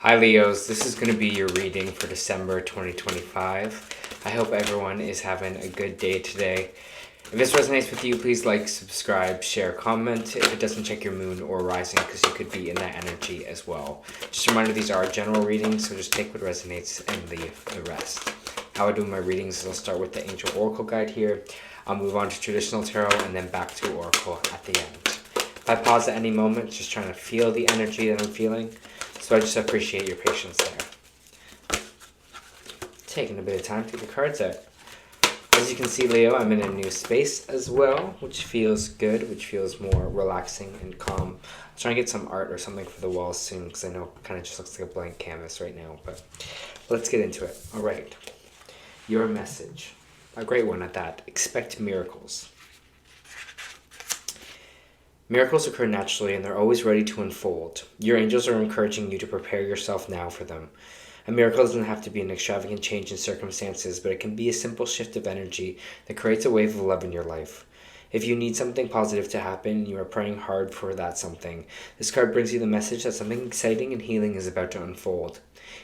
Hi Leos, this is going to be your reading for December 2025. I hope everyone is having a good day today. If this resonates with you, please like, subscribe, share, comment. If it doesn't, check your moon or rising because you could be in that energy as well. Just a reminder, these are general readings, so just take what resonates and leave the rest. How I do my readings is I'll start with the Angel Oracle guide here. I'll move on to traditional tarot and then back to Oracle at the end. If I pause at any moment, just trying to feel the energy that I'm feeling. So I just appreciate your patience there. Taking a bit of time to get the cards out. As you can see, Leo, I'm in a new space as well, which feels good, which feels more relaxing and calm. I'm trying to get some art or something for the walls soon because I know it kind of just looks like a blank canvas right now. But let's get into it. All right. Your message. A great one at that. Expect miracles. Miracles occur naturally and they're always ready to unfold. Your angels are encouraging you to prepare yourself now for them. A miracle doesn't have to be an extravagant change in circumstances, but it can be a simple shift of energy that creates a wave of love in your life. If you need something positive to happen, you are praying hard for that something. This card brings you the message that something exciting and healing is about to unfold.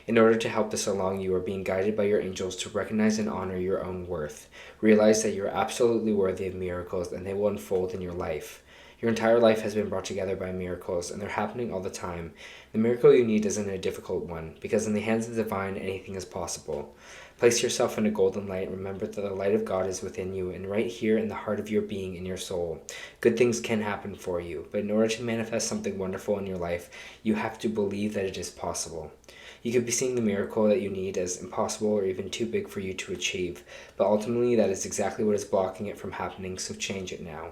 In order to help this along, you are being guided by your angels to recognize and honor your own worth. Realize that you are absolutely worthy of miracles and they will unfold in your life. Your entire life has been brought together by miracles, and they're happening all the time. The miracle you need isn't a difficult one, because in the hands of the divine, anything is possible. Place yourself in a golden light. Remember that the light of God is within you, and right here in the heart of your being and your soul. Good things can happen for you, but in order to manifest something wonderful in your life, you have to believe that it is possible. You could be seeing the miracle that you need as impossible or even too big for you to achieve, but ultimately that is exactly what is blocking it from happening, so change it now.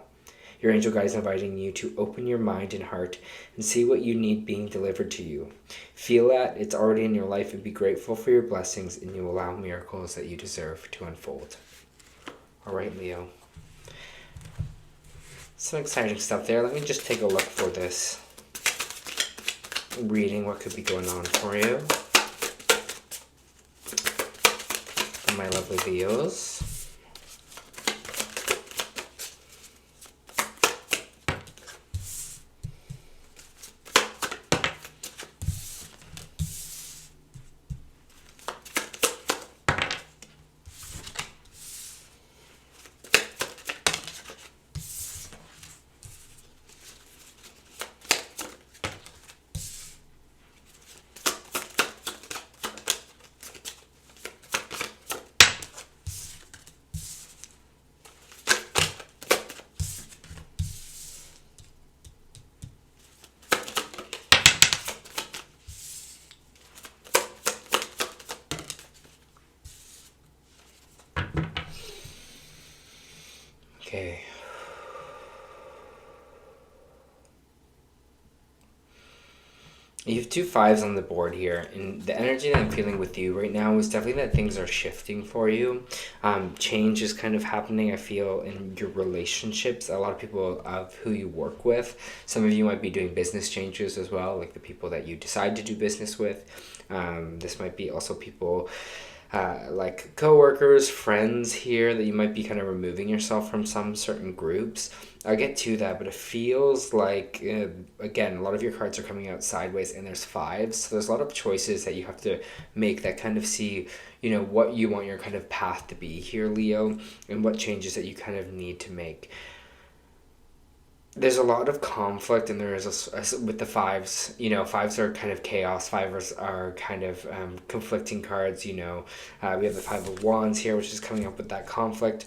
Your angel guide is inviting you to open your mind and heart and see what you need being delivered to you. Feel that it's already in your life and be grateful for your blessings, and you allow miracles that you deserve to unfold. All right, Leo. Some exciting stuff there. Let me just take a look for this reading, what could be going on for you. For my lovely Leos. Okay. You have 2 5s on the board here, and the energy that I'm feeling with you right now is definitely that things are shifting for you. Change is kind of happening, I feel, in your relationships. A lot of people of who you work with. Some of you might be doing business changes as well, like the people that you decide to do business with. This might be also people like coworkers, friends here that you might be kind of removing yourself from some certain groups. I'll get to that, but it feels like, again, a lot of your cards are coming out sideways and there's 5s. So there's a lot of choices that you have to make that kind of see, what you want your kind of path to be here, Leo, and what changes that you kind of need to make. There's a lot of conflict, and there is with the 5s. 5s are kind of chaos. 5s are kind of conflicting cards. We have the 5 of Wands here, which is coming up with that conflict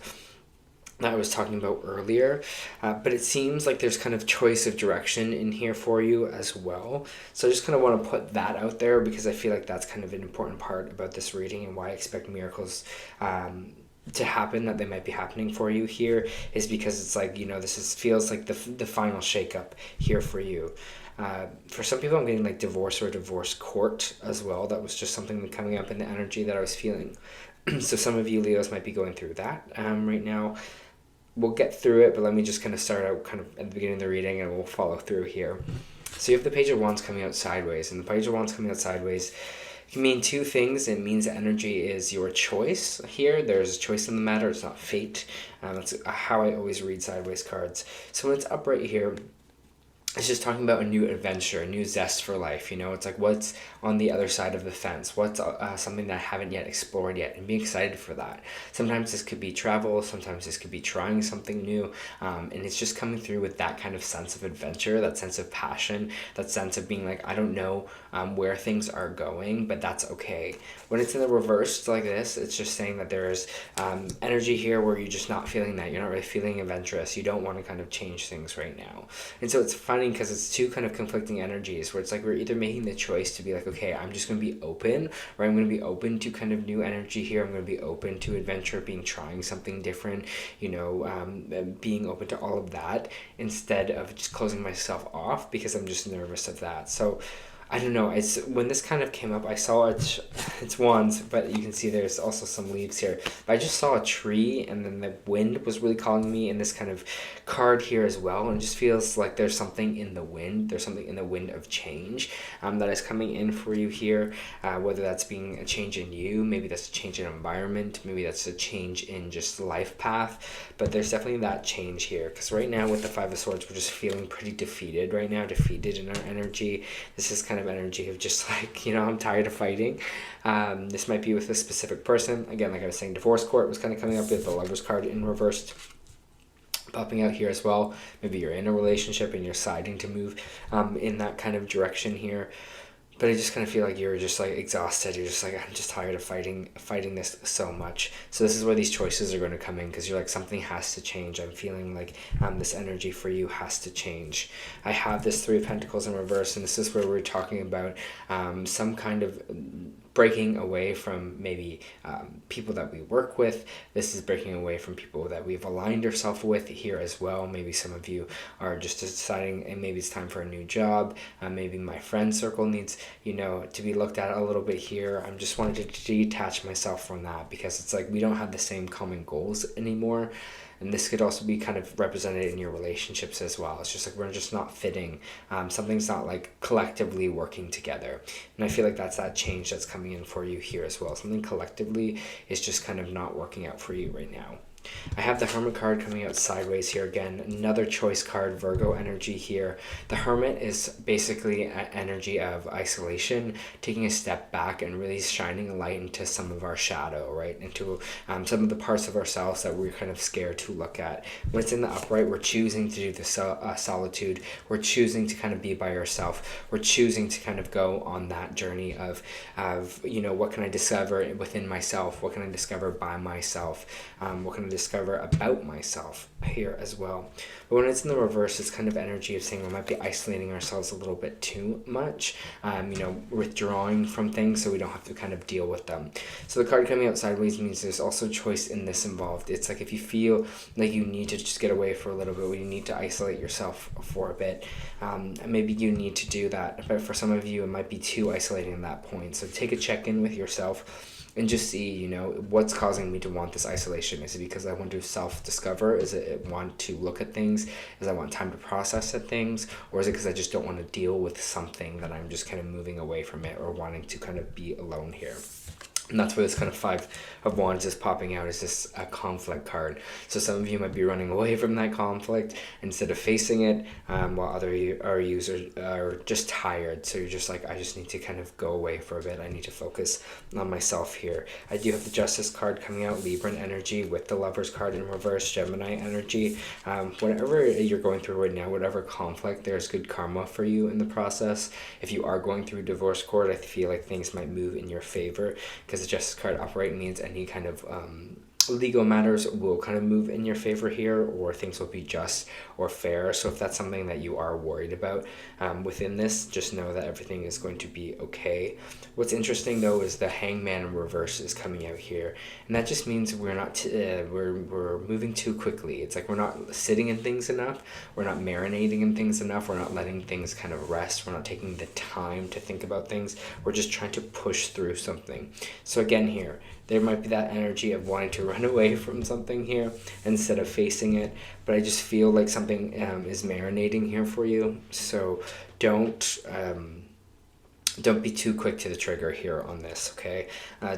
that I was talking about earlier, but it seems like there's kind of choice of direction in here for you as well. So I just kind of want to put that out there because I feel like that's kind of an important part about this reading and why I expect miracles to happen, that they might be happening for you here, is because it's like, feels like the final shakeup here for you. For some people, I'm getting like divorce or divorce court as well. That was just something coming up in the energy that I was feeling. So some of you Leos might be going through that right now. We'll get through it, but let me just kind of start out kind of at the beginning of the reading and we'll follow through here. So you have the Page of Wands coming out sideways, and the Page of Wands coming out sideways can mean 2 things. It means energy is your choice here. There's a choice in the matter. It's not fate. That's how I always read sideways cards. So when it's upright here, it's just talking about a new adventure, a new zest for life. You know, it's like what's on the other side of the fence, what's something that I haven't yet explored yet, and be excited for that. Sometimes this could be travel, sometimes this could be trying something new, and it's just coming through with that kind of sense of adventure, that sense of passion, that sense of being like, I don't know where things are going, but that's okay. When it's in the reverse like this, it's just saying that there's energy here where you're just not feeling that, you're not really feeling adventurous, you don't want to kind of change things right now. And so it's funny because it's two kind of conflicting energies where it's like we're either making the choice to be like, okay, I'm just going to be open, or I'm going to be open to kind of new energy here, I'm going to be open to adventure, trying something different, you know, being open to all of that, instead of just closing myself off because I'm just nervous of that. So I don't know. It's when this kind of came up, I saw it's wands, but you can see there's also some leaves here. But I just saw a tree, and then the wind was really calling me in this kind of card here as well. And it just feels like there's something in the wind. There's something in the wind of change that is coming in for you here. Whether that's being a change in you, maybe that's a change in environment, maybe that's a change in just life path. But there's definitely that change here, because right now with the Five of Swords, we're just feeling pretty defeated right now, defeated in our energy. This is kind of energy of just like, you know, I'm tired of fighting. This might be with a specific person. Again, like I was saying, divorce court was kind of coming up with the Lovers card in reversed, popping out here as well. Maybe you're in a relationship and you're deciding to move in that kind of direction here. But I just kind of feel like you're just like exhausted. You're just like, I'm just tired of fighting this so much. So this is where these choices are going to come in, because you're like, something has to change. I'm feeling like this energy for you has to change. I have this Three of Pentacles in reverse, and this is where we're talking about some kind of breaking away from maybe people that we work with. This is breaking away from people that we've aligned ourselves with here as well. Maybe some of you are just deciding, and maybe it's time for a new job. Maybe my friend circle needs, you know, to be looked at a little bit here. I'm just wanting to detach myself from that, because it's like we don't have the same common goals anymore. And this could also be kind of represented in your relationships as well. It's just like we're just not fitting. Something's not like collectively working together. And I feel like that's that change that's coming in for you here as well. Something collectively is just kind of not working out for you right now. I have the Hermit card coming out sideways here again. Another choice card, Virgo energy here. The Hermit is basically an energy of isolation, taking a step back and really shining a light into some of our shadow, right? Into some of the parts of ourselves that we're kind of scared to look at. When it's in the upright, we're choosing to do the solitude. We're choosing to kind of be by ourselves. We're choosing to kind of go on that journey of you know, what can I discover within myself? What can I discover by myself? What can I discover about myself here as well? But when it's in the reverse, it's kind of energy of saying we might be isolating ourselves a little bit too much, you know, withdrawing from things so we don't have to kind of deal with them. So the card coming out sideways means there's also choice in this involved. It's like if you feel like you need to just get away for a little bit, or you need to isolate yourself for a bit, maybe you need to do that. But for some of you, it might be too isolating at that point. So take a check-in with yourself and just see, you know, what's causing me to want this isolation. Is it because I want to self-discover? Is it want to look at things? Is I want time to process at things? Or is it because I just don't want to deal with something that I'm just kind of moving away from it, or wanting to kind of be alone here? And that's where this kind of Five of Wands is popping out, is this a conflict card. So some of you might be running away from that conflict instead of facing it, while other users are just tired. So you're just like, I just need to kind of go away for a bit. I need to focus on myself here. I do have the Justice card coming out, Libran energy, with the Lovers card in reverse, Gemini energy. Whatever you're going through right now, whatever conflict, there's good karma for you in the process. If you are going through divorce court, I feel like things might move in your favor, because the Justice card upright means any kind of legal matters will kind of move in your favor here, or things will be just or fair. So if that's something that you are worried about within this, just know that everything is going to be okay. What's interesting though is the Hangman in reverse is coming out here, and that just means we're not we're moving too quickly. It's like we're not sitting in things enough, we're not marinating in things enough, we're not letting things kind of rest, we're not taking the time to think about things, we're just trying to push through something. So again here, there might be that energy of wanting to run away from something here instead of facing it, but I just feel like something is marinating here for you. So don't don't be too quick to the trigger here on this, okay?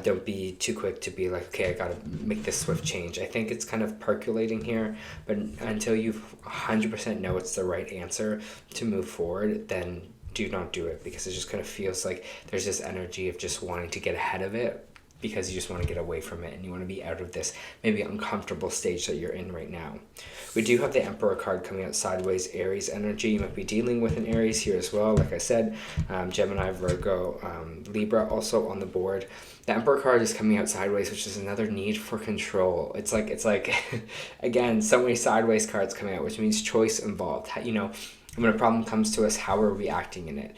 Don't be too quick to be like, okay, I gotta make this swift change. I think it's kind of percolating here, but until you 100% know it's the right answer to move forward, then do not do it, because it just kind of feels like there's this energy of just wanting to get ahead of it, because you just want to get away from it and you want to be out of this maybe uncomfortable stage that you're in right now. We do have the Emperor card coming out sideways, Aries energy. You might be dealing with an Aries here as well. Like I said, Gemini, Virgo, Libra also on the board. The Emperor card is coming out sideways, which is another need for control. It's like again, so many sideways cards coming out, which means choice involved. You know, when a problem comes to us, how are we acting in it?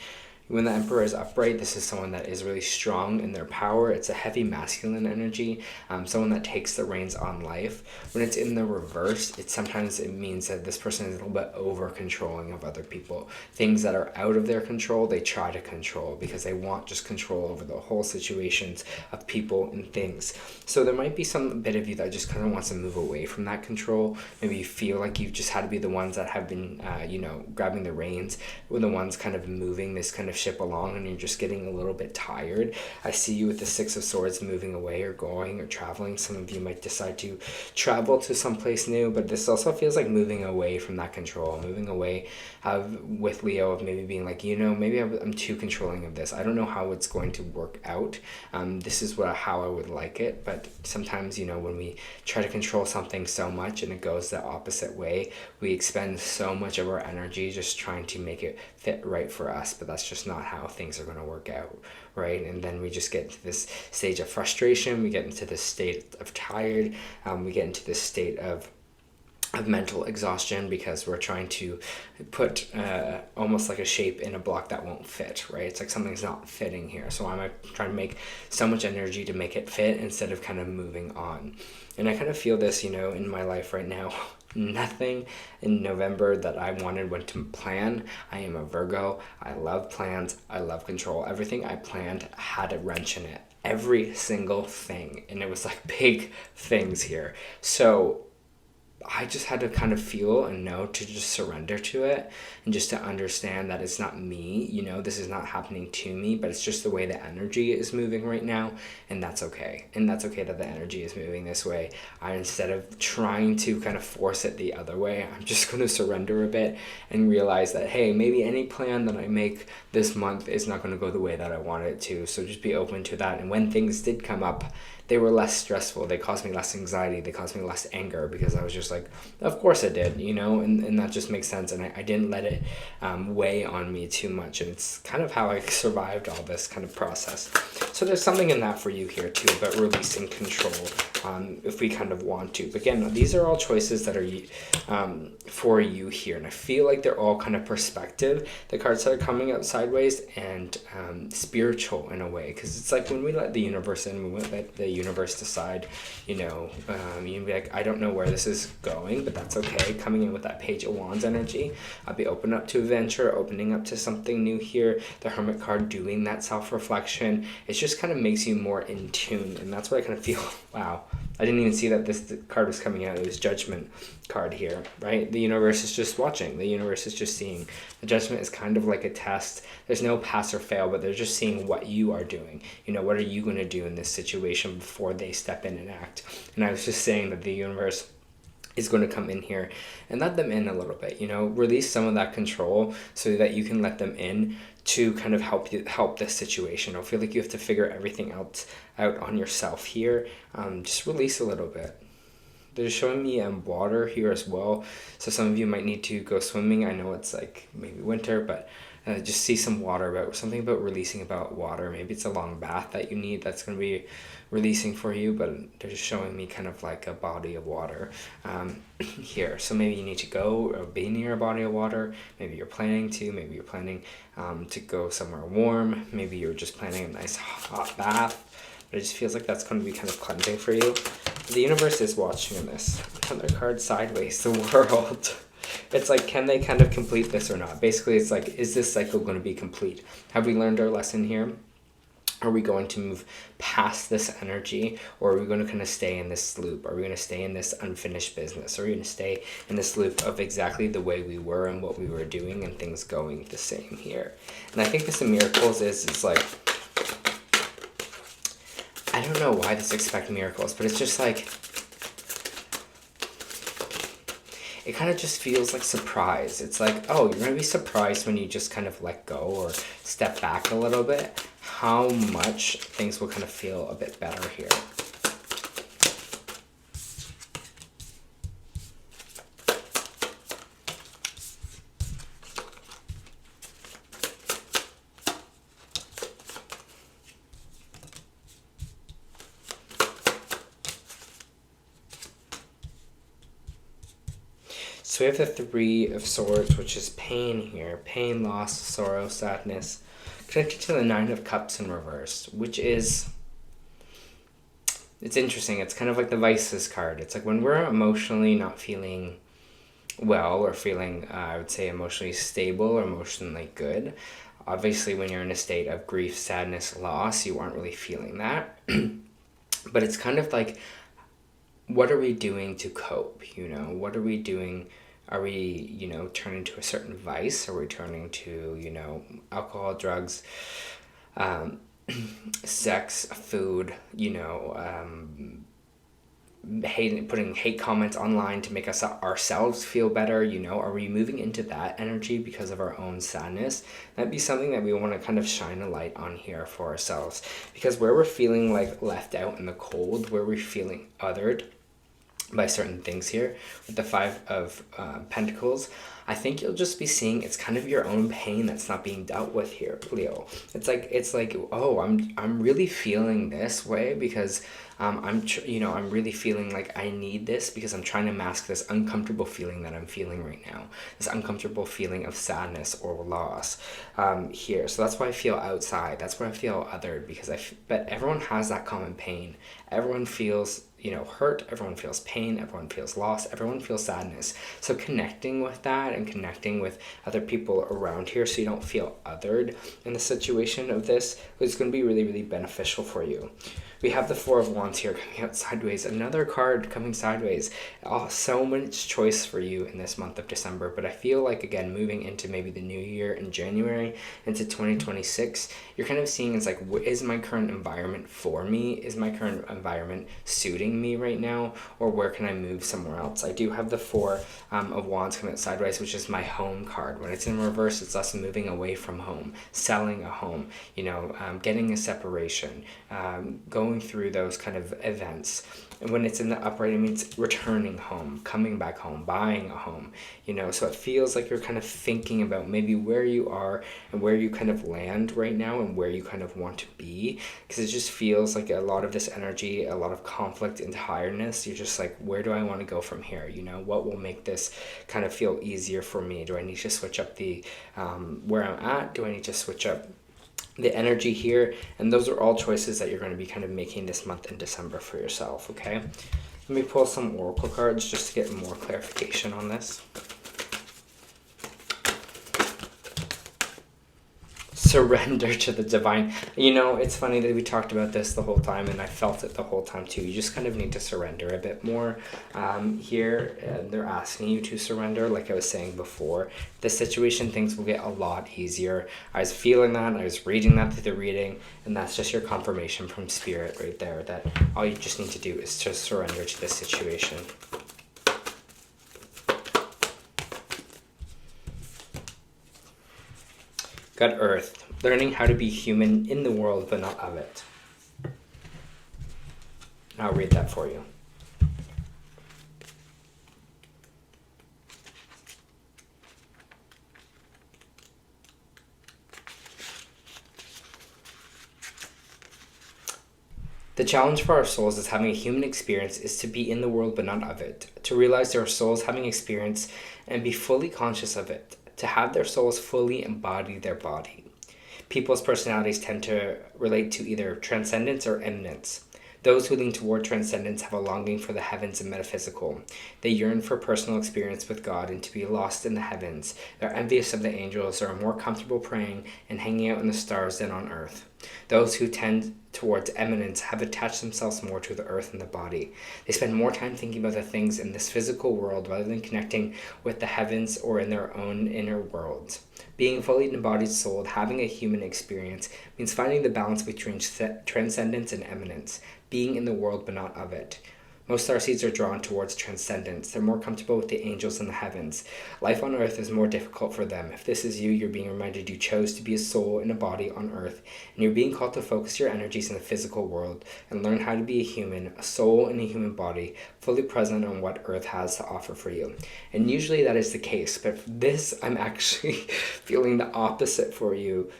When the Emperor is upright, this is someone that is really strong in their power. It's a heavy masculine energy, someone that takes the reins on life. When it's in the reverse, sometimes it means that this person is a little bit over controlling of other people. Things that are out of their control, they try to control because they want just control over the whole situations of people and things. So there might be some bit of you that just kind of wants to move away from that control. Maybe you feel like you've just had to be the ones that have been, grabbing the reins, or the ones kind of moving this kind of ship along, and you're just getting a little bit tired. I see you with the Six of Swords moving away or going or traveling. Some of you might decide to travel to someplace new, but this also feels like moving away from that control, moving away with Leo of maybe being like, maybe I'm too controlling of this. I don't know how it's going to work out. This is how I would like it, but sometimes, when we try to control something so much and it goes the opposite way, we expend so much of our energy just trying to make it fit right for us, but that's just not how things are going to work out, right? And then we just get into this stage of frustration, we get into this state of tired, we get into this state of mental exhaustion because we're trying to put almost like a shape in a block that won't fit, right? It's like something's not fitting here, so I'm trying to make so much energy to make it fit instead of kind of moving on. And I kind of feel this, in my life right now. Nothing in November that I wanted went to plan. I am a Virgo. I love plans. I love control. Everything I planned had a wrench in it. Every single thing. And it was like big things here. So I just had to kind of feel and know to just surrender to it, and just to understand that it's not me, this is not happening to me, but it's just the way the energy is moving right now, and that's okay. And that's okay that the energy is moving this way. Instead of trying to kind of force it the other way, I'm just going to surrender a bit and realize that, hey, maybe any plan that I make this month is not going to go the way that I want it to. So just be open to that. And when things did come up, they were less stressful. They caused me less anxiety. They caused me less anger, because I was just like, of course it did, and that just makes sense. And I didn't let it weigh on me too much. And it's kind of how I survived all this kind of process. So there's something in that for you here too, about releasing control, if we kind of want to. But again, these are all choices that are for you here. And I feel like they're all kind of perspective. The cards that are coming out sideways and spiritual in a way. Because it's like when we let the universe in, we let the universe decide, you can be like, I don't know where this is going, but that's okay. Coming in with that Page of Wands energy, I'll be open up to adventure, opening up to something new here. The Hermit card doing that self-reflection, it just kind of makes you more in tune, and that's what I kind of feel. Wow, I didn't even see that this card was coming out. It was Judgment card here, right? The universe is just watching. The universe is just seeing. The Judgment is kind of like a test. There's no pass or fail, but they're just seeing what you are doing. What are you going to do in this situation before they step in and act? And I was just saying that the universe is going to come in here and let them in a little bit, release some of that control so that you can let them in to kind of help this situation. I feel like you have to figure everything else out on yourself here. Just release a little bit. They're showing me water here as well, so some of you might need to go swimming. I know it's like maybe winter, but just see some water, something about releasing about water. Maybe it's a long bath that you need that's going to be releasing for you, but they're just showing me kind of like a body of water here. So maybe you need to go or be near a body of water. Maybe you're planning to go somewhere warm. Maybe you're just planning a nice hot bath. But it just feels like that's going to be kind of cleansing for you. The universe is watching in this. Another card sideways, the World. It's like, can they kind of complete this or not? Basically, it's like, is this cycle going to be complete? Have we learned our lesson here? Are we going to move past this energy, or are we going to kind of stay in this loop? Are we going to stay in this unfinished business? Are we going to stay in this loop of exactly the way we were and what we were doing and things going the same here? And I think this in miracles is like, I don't know why this expect miracles, but it's just like, it kind of just feels like surprise. It's like, oh, you're going to be surprised when you just kind of let go or step back a little bit, how much things will kind of feel a bit better here. So we have the Three of Swords, which is pain here. Pain, loss, sorrow, sadness. Connected to the Nine of Cups in reverse, which is... It's interesting. It's kind of like the Vices card. It's like when we're emotionally not feeling well or feeling, I would say, emotionally stable or emotionally good. Obviously, when you're in a state of grief, sadness, loss, you aren't really feeling that. But it's kind of like, what are we doing to cope? What are we doing? Are we, turning to a certain vice? Are we turning to, alcohol, drugs, sex, food, putting hate comments online to make us ourselves feel better? Are we moving into that energy because of our own sadness? That'd be something that we want to kind of shine a light on here for ourselves, because where we're feeling like left out in the cold, where we're feeling othered by certain things here with the Five of Pentacles, I think you'll just be seeing it's kind of your own pain that's not being dealt with here, Leo. It's like, oh, I'm really feeling this way because I'm really feeling like I need this because I'm trying to mask this uncomfortable feeling that I'm feeling right now, this uncomfortable feeling of sadness or loss here. So that's why I feel outside. That's why I feel othered, because but everyone has that common pain. Everyone feels hurt, everyone feels pain, everyone feels loss, everyone feels sadness. So connecting with that and connecting with other people around here so you don't feel othered in the situation of this is going to be really, really beneficial for you. We have the Four of Wands here coming out sideways. Another card coming sideways. Oh, so much choice for you in this month of December. But I feel like, again, moving into maybe the new year in January, into 2026, you're kind of seeing it's like, is my current environment for me? Is my current environment suiting me right now? Or where can I move somewhere else? I do have the Four of Wands coming out sideways, which is my home card. When it's in reverse, it's us moving away from home, selling a home, getting a separation, going through those kind of events. And when it's in the upright, it means returning home, coming back home, buying a home, so it feels like you're kind of thinking about maybe where you are and where you kind of land right now and where you kind of want to be, because it just feels like a lot of this energy, a lot of conflict and tiredness. You're just like, where do I want to go from here? What will make this kind of feel easier for me? Do I need to switch up the where I'm at? Do I need to switch up the energy here? And those are all choices that you're going to be kind of making this month in December for yourself, okay? Let me pull some oracle cards just to get more clarification on this. Surrender to the divine. It's funny that we talked about this the whole time, and I felt it the whole time too. You just kind of need to surrender a bit more here. They're asking you to surrender, like I was saying before. The situation, things will get a lot easier. I was feeling that, I was reading that through the reading, and that's just your confirmation from Spirit right there, that all you just need to do is just surrender to the situation. Got Earth, learning how to be human in the world but not of it. I'll read that for you. The challenge for our souls is having a human experience is to be in the world but not of it, to realize there are souls having experience and be fully conscious of it, to have their souls fully embody their body. People's personalities tend to relate to either transcendence or immanence. Those who lean toward transcendence have a longing for the heavens and metaphysical. They yearn for personal experience with God and to be lost in the heavens. They're envious of the angels, are more comfortable praying and hanging out in the stars than on earth. Those who tend towards eminence have attached themselves more to the earth and the body. They spend more time thinking about the things in this physical world rather than connecting with the heavens or in their own inner worlds. Being a fully embodied soul, having a human experience, means finding the balance between transcendence and eminence, being in the world but not of it. Most starseeds are drawn towards transcendence. They're more comfortable with the angels in the heavens. Life on earth is more difficult for them. If this is you, you're being reminded you chose to be a soul in a body on earth, and you're being called to focus your energies in the physical world and learn how to be a human, a soul in a human body, fully present on what earth has to offer for you. And usually that is the case, but for this, I'm actually feeling the opposite for you.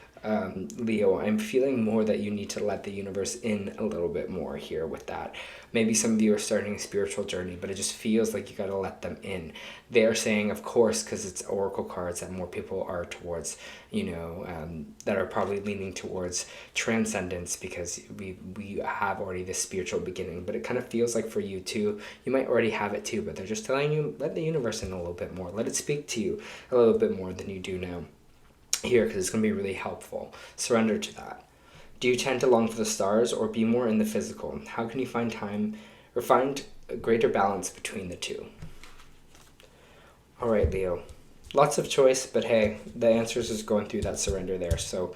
Leo, I'm feeling more that you need to let the universe in a little bit more here with that. Maybe some of you are starting a spiritual journey, but it just feels like you got to let them in. They're saying, of course, because it's oracle cards, that more people are towards, that are probably leaning towards transcendence because we have already this spiritual beginning. But it kind of feels like for you too, you might already have it too, but they're just telling you, let the universe in a little bit more. Let it speak to you a little bit more than you do now here, because it's going to be really helpful. Surrender to that. Do you tend to long for the stars or be more in the physical? How can you find time or find a greater balance between the two? All right, Leo. Lots of choice, but hey, the answer is just going through that surrender there. So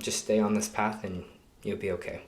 just stay on this path and you'll be okay.